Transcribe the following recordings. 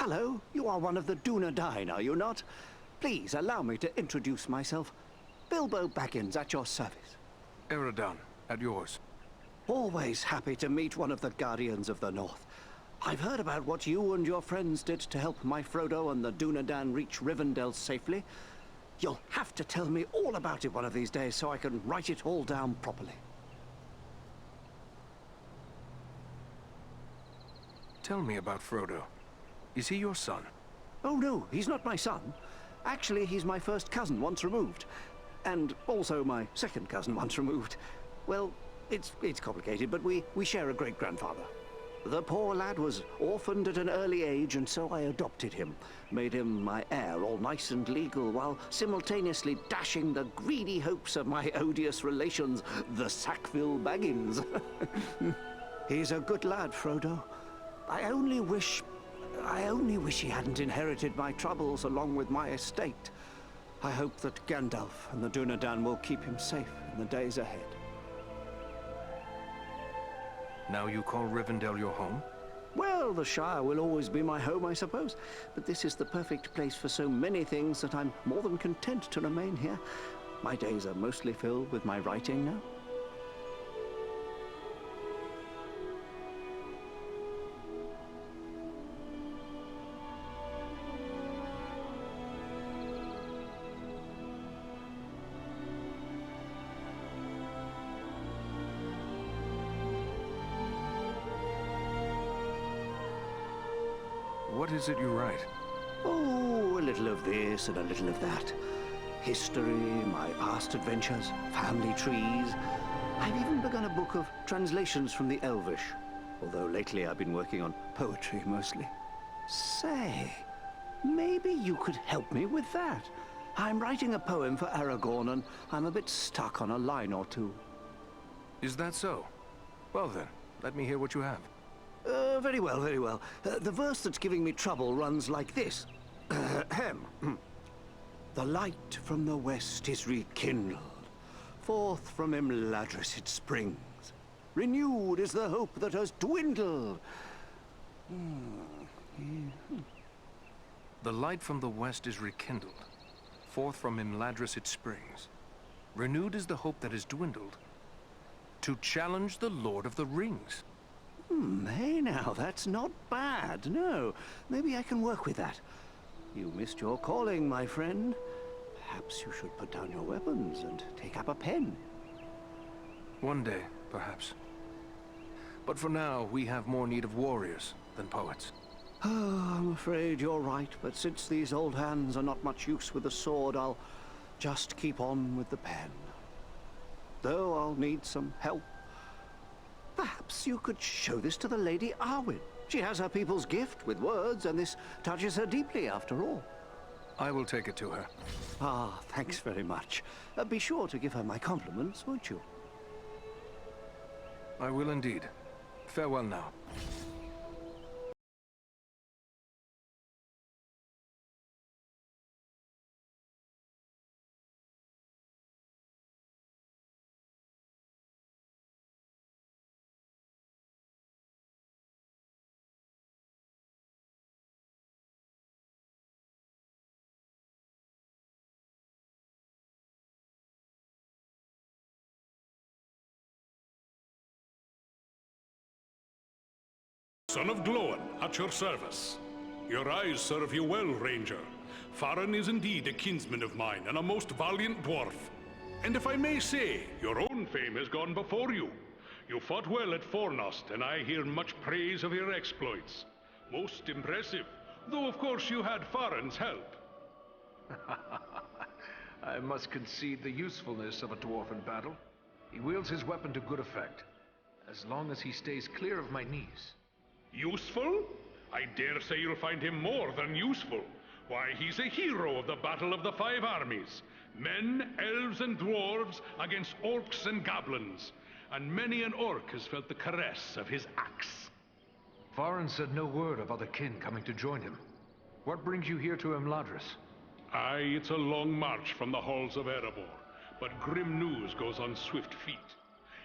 Hello, you are one of the Dunedain, are you not? Please allow me to introduce myself. Bilbo Baggins at your service. Eredin, at yours. Always happy to meet one of the Guardians of the North. I've heard about what you and your friends did to help my Frodo and the Dunedain reach Rivendell safely. You'll have to tell me all about it one of these days so I can write it all down properly. Tell me about Frodo. Is he your son? Oh no, he's not my son. Actually, he's my first cousin once removed. And also my second cousin once removed. Well, it's complicated, but we share a great-grandfather. The poor lad was orphaned at an early age, and so I adopted him. Made him my heir, all nice and legal, while simultaneously dashing the greedy hopes of my odious relations, the Sackville Baggins. He's a good lad, Frodo. I only wish he hadn't inherited my troubles along with my estate. I hope that Gandalf and the Dunedain will keep him safe in the days ahead. Now you call Rivendell your home? Well, the Shire will always be my home, I suppose. But this is the perfect place for so many things that I'm more than content to remain here. My days are mostly filled with my writing now. What is it you write? Oh, a little of this and a little of that. History, my past adventures, family trees. I've even begun a book of translations from the Elvish. Although lately I've been working on poetry mostly. Say, maybe you could help me with that. I'm writing a poem for Aragorn and I'm a bit stuck on a line or two. Is that so? Well then, let me hear what you have. Very well, very well. The verse that's giving me trouble runs like this. The light from the west is rekindled. Forth from Imladris it springs. Renewed is the hope that has dwindled. The light from the west is rekindled. Forth from Imladris it springs. Renewed is the hope that has dwindled. To challenge the Lord of the Rings. Hey now, that's not bad, no. Maybe I can work with that. You missed your calling, my friend. Perhaps you should put down your weapons and take up a pen. One day, perhaps. But for now, we have more need of warriors than poets. Oh, I'm afraid you're right, but since these old hands are not much use with the sword, I'll just keep on with the pen. Though I'll need some help. Perhaps you could show this to the Lady Arwen. She has her people's gift with words, and this touches her deeply after all. I will take it to her. Ah, thanks very much. Be sure to give her my compliments, won't you? I will indeed. Farewell now. Son of Glóin, at your service. Your eyes serve you well, Ranger. Farin is indeed a kinsman of mine, and a most valiant dwarf. And if I may say, your own fame has gone before you. You fought well at Fornost, and I hear much praise of your exploits. Most impressive, though of course you had Farin's help. I must concede the usefulness of a dwarf in battle. He wields his weapon to good effect, as long as he stays clear of my knees. Useful? I dare say you'll find him more than useful. Why, he's a hero of the Battle of the Five Armies. Men, elves, and dwarves against orcs and goblins. And many an orc has felt the caress of his axe. Farin said no word of other kin coming to join him. What brings you here to Imladris? Aye, it's a long march from the halls of Erebor, but grim news goes on swift feet.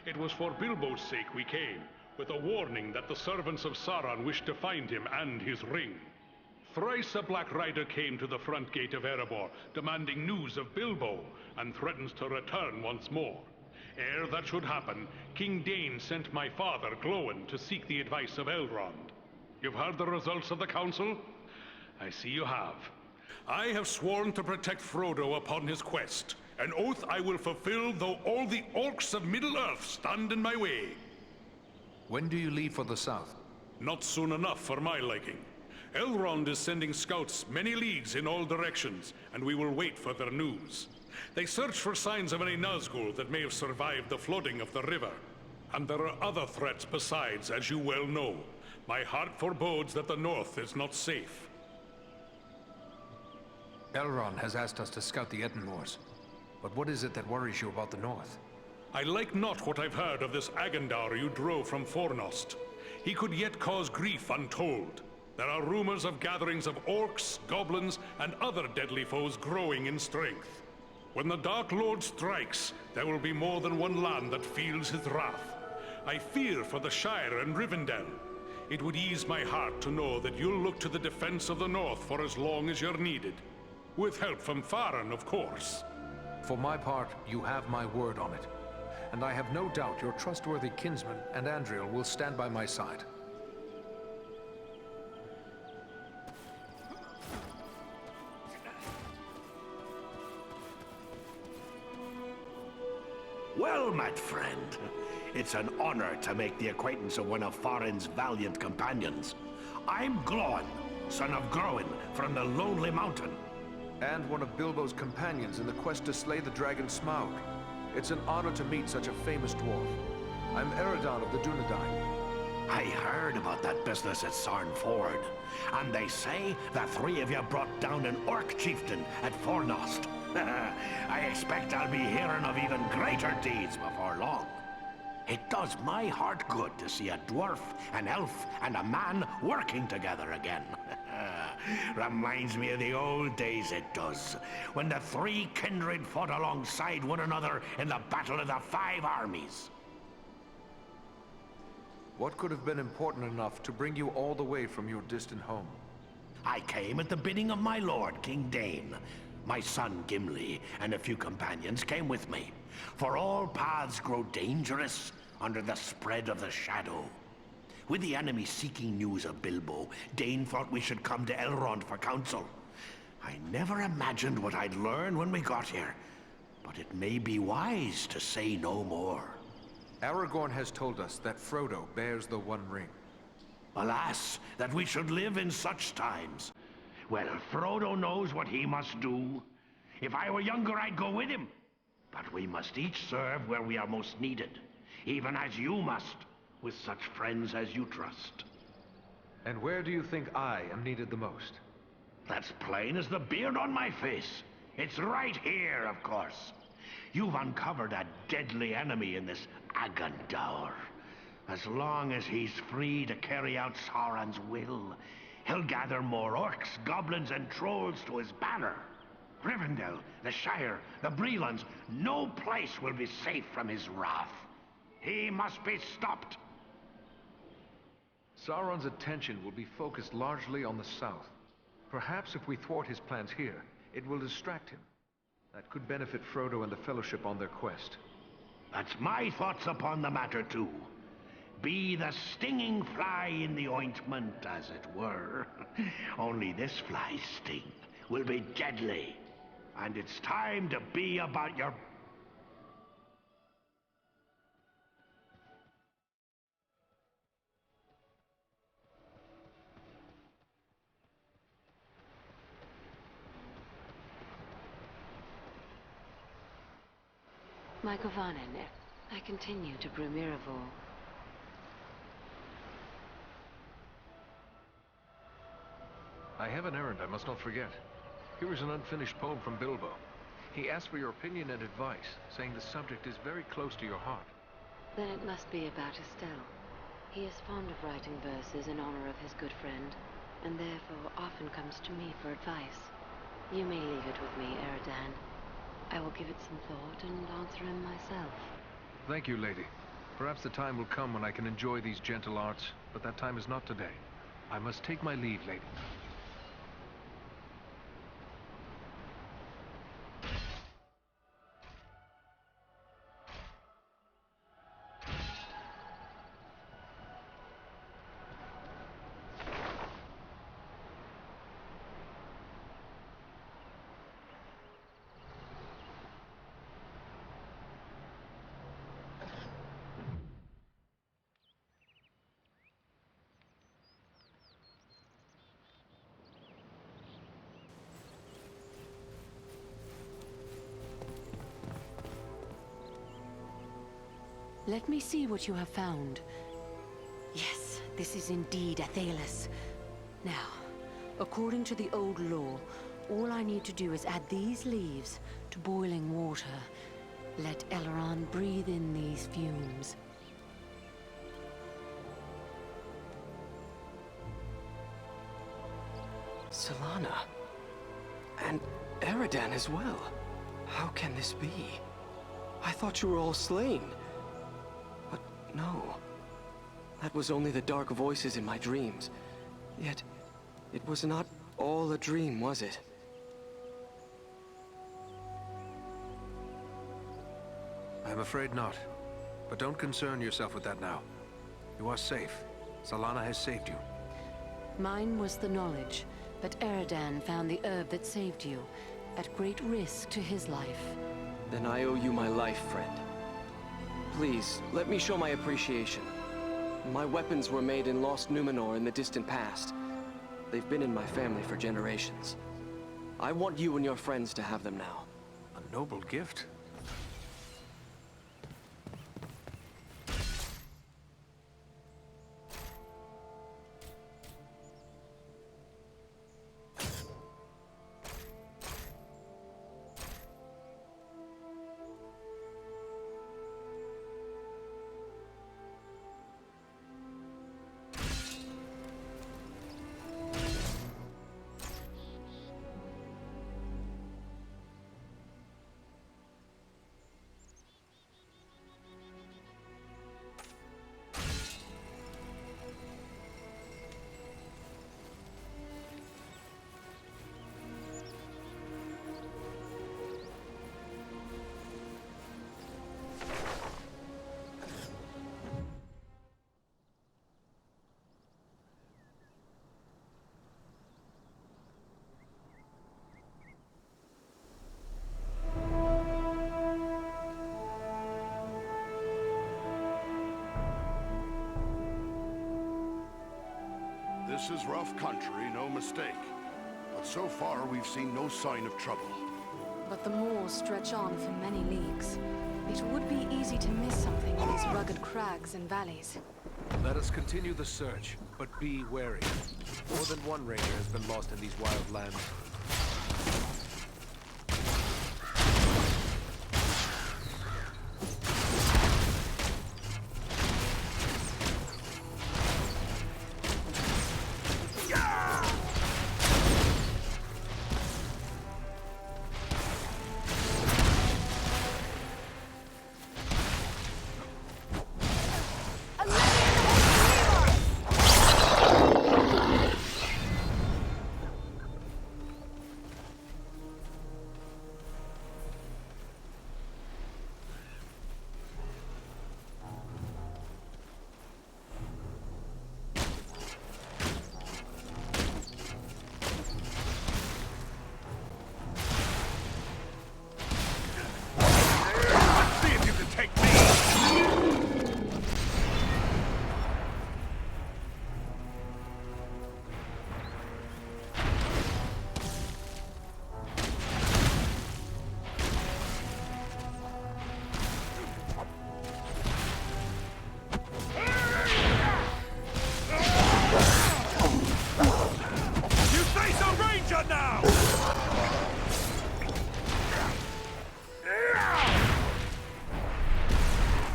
It was for Bilbo's sake we came, with a warning that the servants of Sauron wished to find him and his ring. Thrice a Black Rider came to the front gate of Erebor, demanding news of Bilbo, and threatens to return once more. Ere that should happen, King Dain sent my father, Glóin, to seek the advice of Elrond. You've heard the results of the council? I see you have. I have sworn to protect Frodo upon his quest, an oath I will fulfill though all the orcs of Middle-earth stand in my way. When do you leave for the south? Not soon enough for my liking. Elrond is sending scouts many leagues in all directions, and we will wait for their news. They search for signs of any Nazgul that may have survived the flooding of the river. And there are other threats besides, as you well know. My heart forebodes that the north is not safe. Elrond has asked us to scout the Etenmoors. But what is it that worries you about the north? I like not what I've heard of this Agandaur you drove from Fornost. He could yet cause grief untold. There are rumors of gatherings of orcs, goblins, and other deadly foes growing in strength. When the Dark Lord strikes, there will be more than one land that feels his wrath. I fear for the Shire and Rivendell. It would ease my heart to know that you'll look to the defense of the North for as long as you're needed. With help from Farin, of course. For my part, you have my word on it. And I have no doubt your trustworthy kinsman and Andriel will stand by my side. Well met, friend. It's an honor to make the acquaintance of one of Farin's valiant companions. I'm Glóin, son of Groin from the Lonely Mountain. And one of Bilbo's companions in the quest to slay the dragon Smaug. It's an honor to meet such a famous dwarf. I'm Eredon of the Dunedain. I heard about that business at Sarn Ford, and they say the three of you brought down an orc chieftain at Fornost. I expect I'll be hearing of even greater deeds before long. It does my heart good to see a dwarf, an elf, and a man working together again. Reminds me of the old days, it does, when the three kindred fought alongside one another in the Battle of the Five Armies. What could have been important enough to bring you all the way from your distant home? I came at the bidding of my lord, King Dain. My son Gimli and a few companions came with me. For all paths grow dangerous under the spread of the shadow. With the enemy seeking news of Bilbo, Dain thought we should come to Elrond for counsel. I never imagined what I'd learn when we got here, but it may be wise to say no more. Aragorn has told us that Frodo bears the One Ring. Alas, that we should live in such times. Well, Frodo knows what he must do. If I were younger, I'd go with him. But we must each serve where we are most needed, even as you must, with such friends as you trust. And where do you think I am needed the most? That's plain as the beard on my face. It's right here, of course. You've uncovered a deadly enemy in this Agandaur. As long as he's free to carry out Sauron's will, he'll gather more orcs, goblins, and trolls to his banner. Rivendell, the Shire, the Brelons, no place will be safe from his wrath. He must be stopped. Sauron's attention will be focused largely on the south. Perhaps if we thwart his plans here, it will distract him. That could benefit Frodo and the Fellowship on their quest. That's my thoughts upon the matter, too. Be the stinging fly in the ointment, as it were. Only this fly's sting will be deadly. And it's time to be about your... Mycovanen, I continue to brew Miraval. I have an errand I must not forget. Here is an unfinished poem from Bilbo. He asked for your opinion and advice, saying the subject is very close to your heart. Then it must be about Estelle. He is fond of writing verses in honor of his good friend, and therefore often comes to me for advice. You may leave it with me, Eredan. I will give it some thought and answer him myself. Thank you, lady. Perhaps the time will come when I can enjoy these gentle arts, but that time is not today. I must take my leave, lady. Let me see what you have found. Yes, this is indeed Athelas. Now, according to the old law, all I need to do is add these leaves to boiling water. Let Elrond breathe in these fumes. Solana. And Eridan as well. How can this be? I thought you were all slain. But no. That was only the dark voices in my dreams. Yet, it was not all a dream, was it? I'm afraid not. But don't concern yourself with that now. You are safe. Solana has saved you. Mine was the knowledge, but Eridan found the herb that saved you, at great risk to his life. Then I owe you my life, friend. Please, let me show my appreciation. My weapons were made in Lost Numenor in the distant past. They've been in my family for generations. I want you and your friends to have them now. A noble gift. This is rough country, no mistake. But so far, we've seen no sign of trouble. But the moors stretch on for many leagues. It would be easy to miss something in these rugged crags and valleys. Let us continue the search, but be wary. More than one ranger has been lost in these wild lands.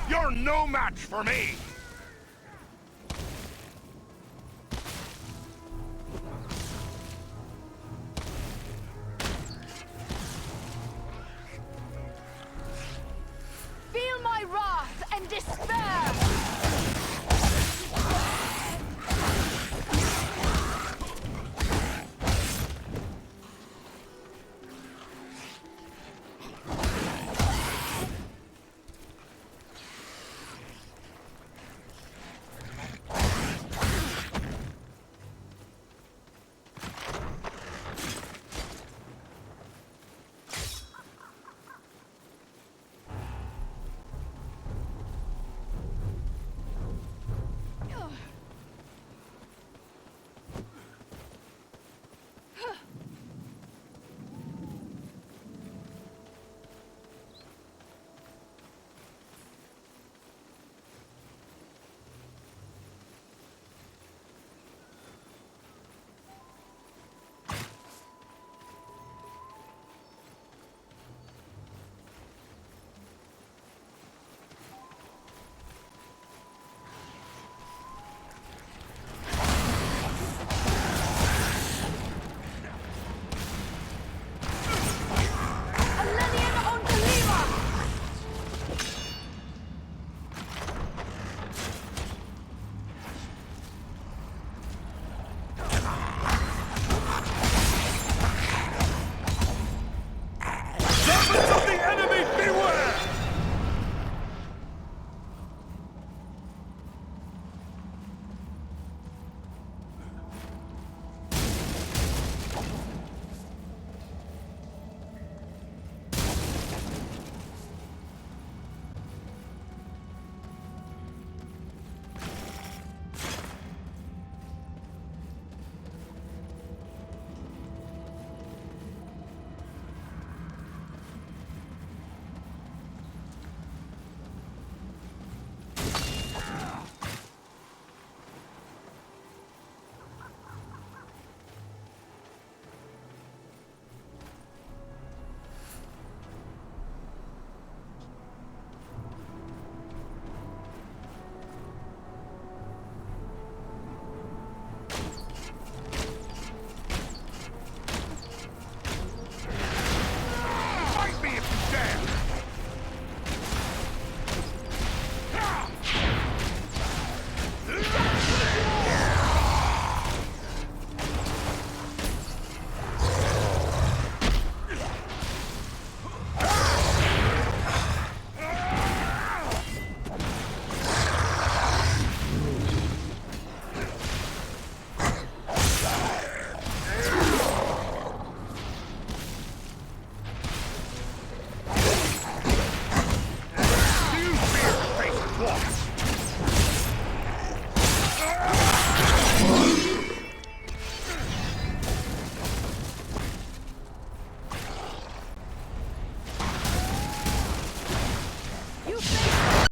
You're no match for me!